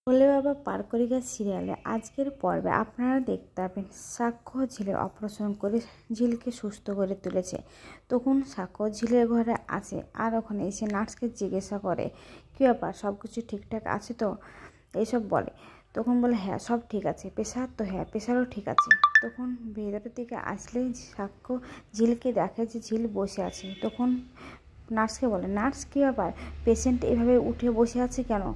ভোলে বাবা পারকরিকা সিরিয়ালে আজকের পর্বে আপনারা দেখতে পাবেন সাক্ষ্য ঝিলের অপারেশন করে ঝিলকে সুস্থ করে তুলেছে। তখন সাক্ষ্য ঝিলের ঘরে আসে আর ওখানে এসে নার্সকে জিজ্ঞাসা করে কী ব্যাপার, সব কিছু ঠিকঠাক আছে তো, এইসব বলে। তখন বলে হ্যাঁ সব ঠিক আছে, প্রেশার তো হ্যাঁ প্রেশারও ঠিক আছে। তখন ভেতরের দিকে আসলেই সাক্ষ্য ঝিলকে দেখে যে ঝিল বসে আছে। তখন নার্সকে বলে, নার্স কী ব্যাপার, পেশেন্ট এভাবে উঠে বসে আছে কেন?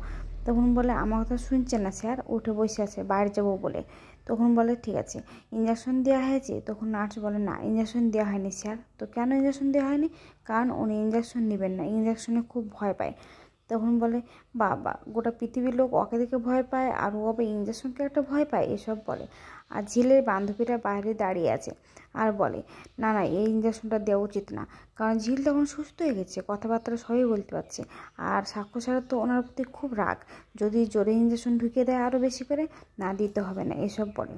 তখন বলে আমার কথা শুনছেন না স্যার, উঠে বসে আছে বাইরে যাবো বলে। তখন বলে ঠিক আছে, ইঞ্জেকশন দেওয়া হয়েছে? তখন নার্স বলে না ইঞ্জেকশন দেওয়া হয়নি স্যার। তো কেন ইঞ্জেকশন দেওয়া হয়নি? কারণ উনি ইঞ্জেকশন নেবেন না, ইঞ্জেকশনে খুব ভয় পায়। তখন বলে বাবা, গোটা পৃথিবীর লোক ওকে দেখে ভয় পায় আর ও আবার ইঞ্জেকশনকে একটা ভয় পায়, এসব বলে। আর ঝিলের বান্ধবীরা বাইরে দাঁড়িয়ে আছে আর বলে না না এই ইঞ্জেকশনটা দেওয়া উচিত না, কারণ ঝিল তখন সুস্থ হয়ে গেছে, কথাবার্তা সবই বলতে পারছে। আর সাক্ষ্য স্যার তো ওনার প্রতি খুব রাগ, যদি জোরে ইঞ্জেকশন ঢুকিয়ে দেয় আরও বেশি করে, না দিতে হবে না, এসব বলে।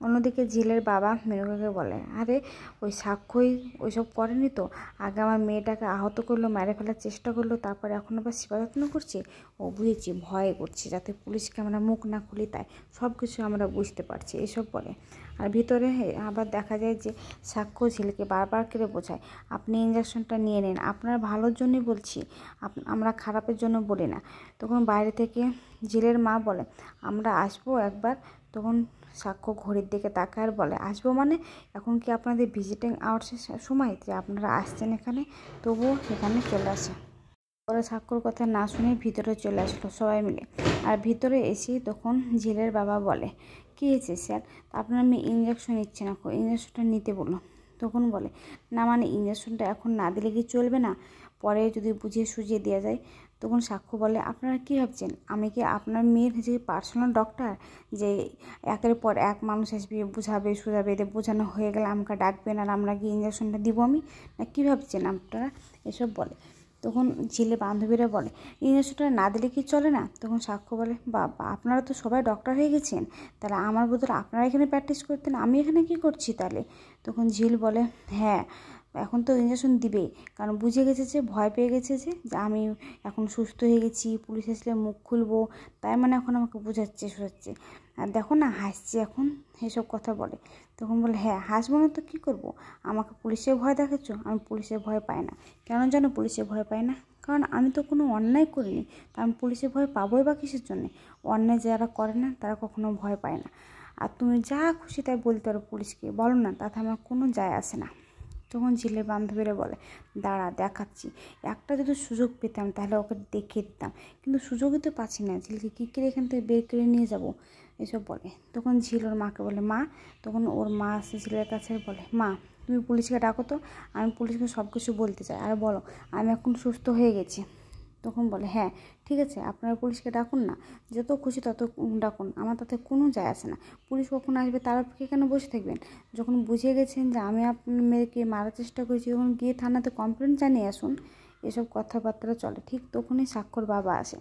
অন্যদিকে ঝিলের বাবা মেনকাকে বলে আরে ওই সাক্ষ্যই ওইসব করেনি তো, আগে আমার মেয়েটাকে আহত করলো, মেরে ফেলার চেষ্টা করলো, তারপরে এখন আবার সেবা যত্ন করছে। ও বুঝেছি ভয় করছে যাতে পুলিশকে আমরা মুখ না খুলি, তাই সব কিছু আমরা বুঝতে পারছি, এসব বলে। আর ভিতরে আবার দেখা যায় যে সাক্ষ্য ঝিলকে বারবার করে বোঝায় আপনি ইঞ্জেকশনটা নিয়ে নিন, আপনার ভালোর জন্যই বলছি, আমরা খারাপের জন্য বলি না। তখন বাইরে থেকে ঝিলের মা বলে আমরা আসবো একবার। তখন সাক্ষ্য ঘড়ির দিকে তাকায় আর বলে আসবো মানে, এখন কি আপনাদের ভিজিটিং আওয়ার্সের সময় যে আপনারা আসছেন এখানে? তবুও সেখানে চলে আসে। পরে সাক্ষ্যর কথা না শুনে ভিতরে চলে আসলো সবাই মিলে। আর ভিতরে এসেই তখন ঝিলের বাবা বলে কী হয়েছে স্যার, আপনার মেয়ে ইঞ্জেকশন নিচ্ছে না, ইঞ্জেকশনটা নিতে বলুন। তখন বলে না মানে ইঞ্জেকশনটা এখন না দিলে কি চলবে না, পরে যদি বুঝিয়ে সুঝিয়ে দেওয়া যায়। তখন সাক্ষ্য বলে আপনারা কী ভাবছেন আমি কি আপনার মেয়ের যে পার্সোনাল ডক্টর, যে একের পর এক মানুষ আসবে বুঝাবে সুঝাবে, এদের বোঝানো হয়ে গেলে আমাকে ডাকবেন আর আমরা গিয়ে ইঞ্জেকশনটা দিব আমি, না কী ভাবছেন আপনারা, এসব বলে। তখন ঝিলে বান্ধবীরা বলে ইঞ্জেকশনটা না দিলে কি চলে না? তখন সাক্ষ্য বলে বাবা আপনারা তো সবাই ডক্টর হয়ে গেছেন, তাহলে আমার বদলে আপনারা এখানে প্র্যাকটিস করতেন, আমি এখানে কি করছি তাহলে? তখন ঝিল বলে হ্যাঁ এখন তো ইঞ্জেকশন দিবেই, কারণ বুঝে গেছে যে ভয় পেয়ে গেছে যে আমি এখন সুস্থ হয়ে গেছি, পুলিশ আসলে মুখ খুলবো, তাই মানে এখন আমাকে বোঝাচ্ছে শোনাচ্ছে। আর দেখো না হাসছি এখন, এসব কথা বলে। তখন বলে হ্যাঁ হাসবো না তো কী করবো, আমাকে পুলিশের ভয় দেখাচ্ছ? আমি পুলিশের ভয় পাই না। কেন জানো পুলিশের ভয় পাই না? কারণ আমি তো কোনো অন্যায় করিনি, তা আমি পুলিশের ভয় পাবোই বা কিসের জন্যে? অন্যায় যারা করে না তারা কখনো ভয় পায় না। আর তুমি যা খুশি তাই বলতে পারো পুলিশকে, বলো না, তাতে আমার কোনো যায় আসে না। তখন ঝিলের বান্ধবীরা বলে দাঁড়া দেখাচ্ছি, একটা যদি সুযোগ পেতাম তাহলে ওকে দেখিয়ে দিতাম, কিন্তু সুযোগই তো পাচ্ছি না, ঝিলকে কী করে এখান থেকে বের করে নিয়ে যাব, এসব বলে। তখন ঝিল ওর মাকে বলে মা, তখন ওর মা আসে ঝিলের কাছে বলে মা তুমি পুলিশকে ডাকো তো, আমি পুলিশকে সব কিছু বলতে চাই, আর বলো আমি এখন সুস্থ হয়ে গেছি। তখন বলে হ্যাঁ ঠিক আছে আপনারা পুলিশকে ডাকুন না, যত খুশি তত ডাকুন, আমার তাতে কোনো যায় আসে না, পুলিশ কখন আসবে তার অপেক্ষা কেন বসে থাকবেন? যখন বুঝে গেছেন যে আমি আপনার মেয়েকে মারার চেষ্টা করেছি তখন গিয়ে থানাতে কমপ্লেন জানিয়ে আসুন, এসব কথাবার্তা চলে। ঠিক তখনই সাক্ষ্যর বাবা আসে,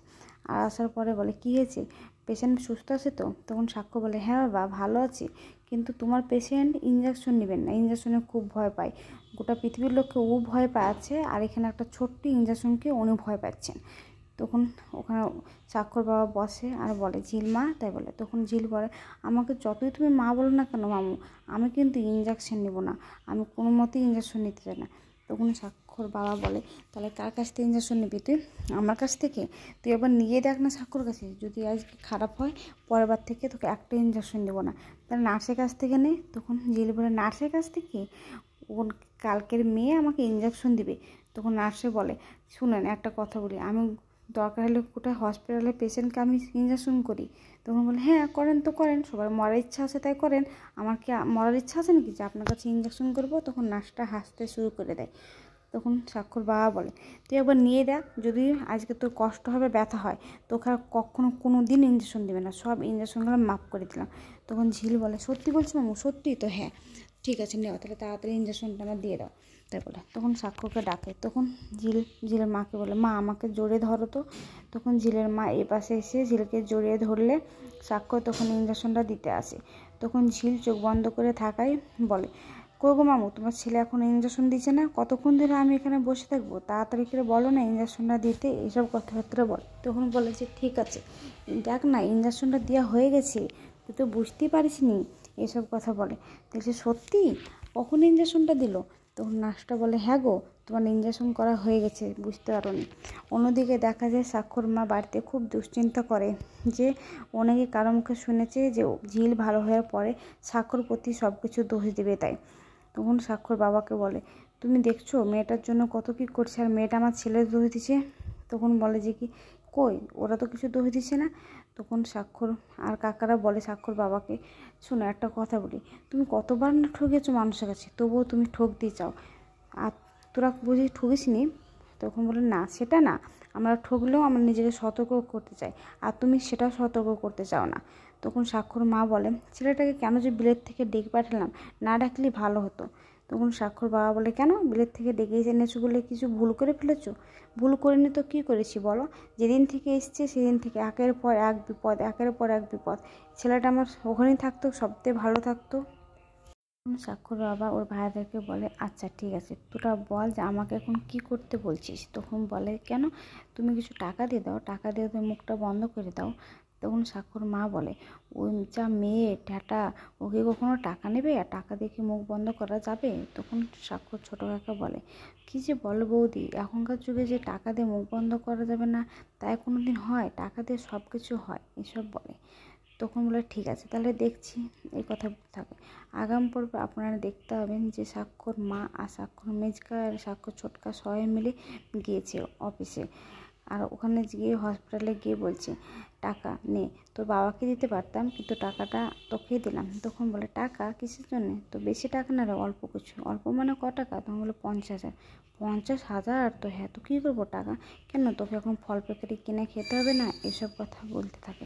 আর আসার পরে বলে কী হয়েছে, পেশেন্ট সুস্থ আছে তো? তখন সাক্ষ্য বলে হ্যাঁ বাবা ভালো আছি, কিন্তু তোমার পেশেন্ট ইঞ্জেকশন নেবেন না, ইঞ্জেকশনে খুব ভয় পায়, গোটা পৃথিবীর লোককে ও ভয় পাচ্ছে আর এখানে একটা ছোট্ট ইঞ্জেকশনকে উনি ভয় পাচ্ছেন। তখন ওখানে সাক্ষর বাবা বসে আর বলে ঝিল মা, তাই বলে। তখন ঝিল বলে আমাকে যতই তুমি মা বলো না কেন মামু, আমি কিন্তু ইঞ্জেকশন নেব না, আমি কোনো মতেই ইঞ্জেকশন নিতে চাই না। তখন সাক্ষর বাবা বলে তাহলে কার কাছ থেকে ইঞ্জেকশন নিবি তুই? আমার কাছ থেকে? তুই একবার নিয়ে দেখ না সাক্ষর কাছে, যদি আজকে খারাপ হয় পরের বার থেকে তোকে একটা ইঞ্জেকশন দেবো না, তাহলে নার্সের কাছ থেকে নে। তখন ঝিল বলে নার্সের কাছ থেকে? ওর কালকের মেয়ে আমাকে ইঞ্জেকশন দিবে। তখন নার্সে বলে শুনেন একটা কথা বলি, আমি দরকার হলে গোটা হসপিটালের পেশেন্টকে আমি ইঞ্জেকশন করি। তখন বলে হ্যাঁ করেন তো করেন, সবার মরার ইচ্ছা আছে তাই করেন, আমার কি মরার ইচ্ছা আছে নাকি যে আপনার কাছে ইঞ্জেকশন করবো? তখন নার্সটা হাসতে শুরু করে দেয়। তখন সাক্ষর বাবা বলে তুই একবার নিয়ে দেখ, যদি আজকে তোর কষ্ট হবে ব্যথা হয় তোকে আর কখনো কোনো দিন ইঞ্জেকশন দেবে না, সব ইঞ্জেকশনগুলো মাফ করে দিলাম। তখন ঝিল বলে সত্যি বলছি মামু? সত্যি তো? হ্যাঁ ঠিক আছে নেওয়া, তাহলে তাড়াতাড়ি ইঞ্জেকশনটা আমার দিয়ে দাও, তাই বলে। তখন সাক্ষ্যকে ডাকে, তখন ঝিলের মাকে বলে মা আমাকে জড়িয়ে ধরো তো। তখন ঝিলের মা এ পাশে এসে ঝিলকে জড়িয়ে ধরলে সাক্ষ্য তখন ইঞ্জেকশনটা দিতে আসে। তখন ঝিল চোখ বন্ধ করে থাকায় বলে কই গো মামু, তোমার ছেলে এখন ইঞ্জেকশন দিচ্ছে না? কতক্ষণ ধরে আমি এখানে বসে থাকবো? তাড়াতাড়ি করে বলো না ইঞ্জেকশনটা দিতে। এইসব কথাবার্তা বল। তখন বলে যে ঠিক আছে, দেখ না ইঞ্জেকশনটা দেওয়া হয়ে গেছে, তুই তো বুঝতেই পারিস নি। এসব কথা বলে। বলছে সত্যি? কখন ইঞ্জেকশনটা দিল? তখন নার্সটা বলে হ্যাঁ গো, তোমার ইঞ্জেকশন করা হয়ে গেছে, বুঝতে পারোনি। অন্যদিকে দেখা যায় স্বাক্ষর মা বাড়িতে খুব দুশ্চিন্তা করে যে অনেকে কারো মুখে শুনেছে যে ঝিল ভালো হয়ে পরে স্বাক্ষর প্রতি সব কিছু দোষ দেবে তাই। তখন স্বাক্ষর বাবাকে বলে তুমি দেখছো মেয়েটার জন্য কত কী করছে, আর মেয়েটা আমার ছেলের দোষ দিচ্ছে। তখন বলে যে কি কই, ওরা তো কিছু দোষ দিচ্ছে না। তখন স্বাক্ষর আর কাকারা বলে স্বাক্ষর বাবাকে, শোনো একটা কথা বলি, তুমি কতবার না ঠকেছো মানুষের কাছে, তবুও তুমি ঠকতে চাও, আর তোরা বুঝি ঠকিস নি? তখন বলে না সেটা না, আমরা ঠকলেও আমরা নিজেকে সতর্ক করতে চাই, আর তুমি সেটাও সতর্ক করতে চাও না। তখন স্বাক্ষর মা বলে ছেলেটাকে কেন যে বিলেত থেকে ডেকে পাঠালাম, না ডাকলেই ভালো হতো। তখন স্বাক্ষর বাবা বলে কেন, বিলেত থেকে ডেকে এনেছো বলে কিছু ভুল করে ফেলেছো? ভুল করিনি তো কী করেছি বলো? যেদিন থেকে এসছে সেদিন থেকে একের পর এক বিপদ, একের পর এক বিপদ। ছেলেটা আমার ওখানেই থাকতো, সবথেকে ভালো থাকতো। স্বাক্ষর বাবা ওর ভাইদেরকে বলে আচ্ছা ঠিক আছে, তোরা বল যে আমাকে এখন কি করতে বলছিস। তখন বলে কেন, তুমি কিছু টাকা দিয়ে দাও, টাকা দিয়ে তুমি মুখটা বন্ধ করে দাও। তখন স্বাক্ষর মা বলে ওই যা মেয়ে ট্যাটা, ওকে কখনো টাকা নেবে, আর টাকা দিয়ে কি মুখ বন্ধ করা যাবে? তখন স্বাক্ষর ছোটো কাকা বলে কী যে বলো বৌদি, এখনকার যুগে যে টাকা দিয়ে মুখ বন্ধ করা যাবে না তাই কোনো দিন হয়? টাকা দিয়ে সব কিছু হয়, এসব বলে। তখন বলে ঠিক আছে তাহলে দেখছি। এই কথা থাকে। আগাম পর্বে আপনারা দেখতে পাবেন যে স্বাক্ষর মা আর স্বাক্ষর মেজকা আর স্বাক্ষর ছোটকা সবাই মিলে গিয়েছে অফিসে, আর ওখানে গিয়ে হসপিটালে গিয়ে বলছে টাকা নে, তোর বাবাকে দিতে পারতাম কিন্তু টাকাটা তোকেই দিলাম। তখন বলে টাকা কিসের জন্যে? তো বেশি টাকা না রে, অল্প কিছু। অল্প মানে ক টাকা? তখন বলে 50,000। 50,000? তো হ্যাঁ, তো কী করবো টাকা? কেন তোকে এখন ফল প্যাকেটে কিনে খেতে হবে না? এসব কথা বলতে থাকে।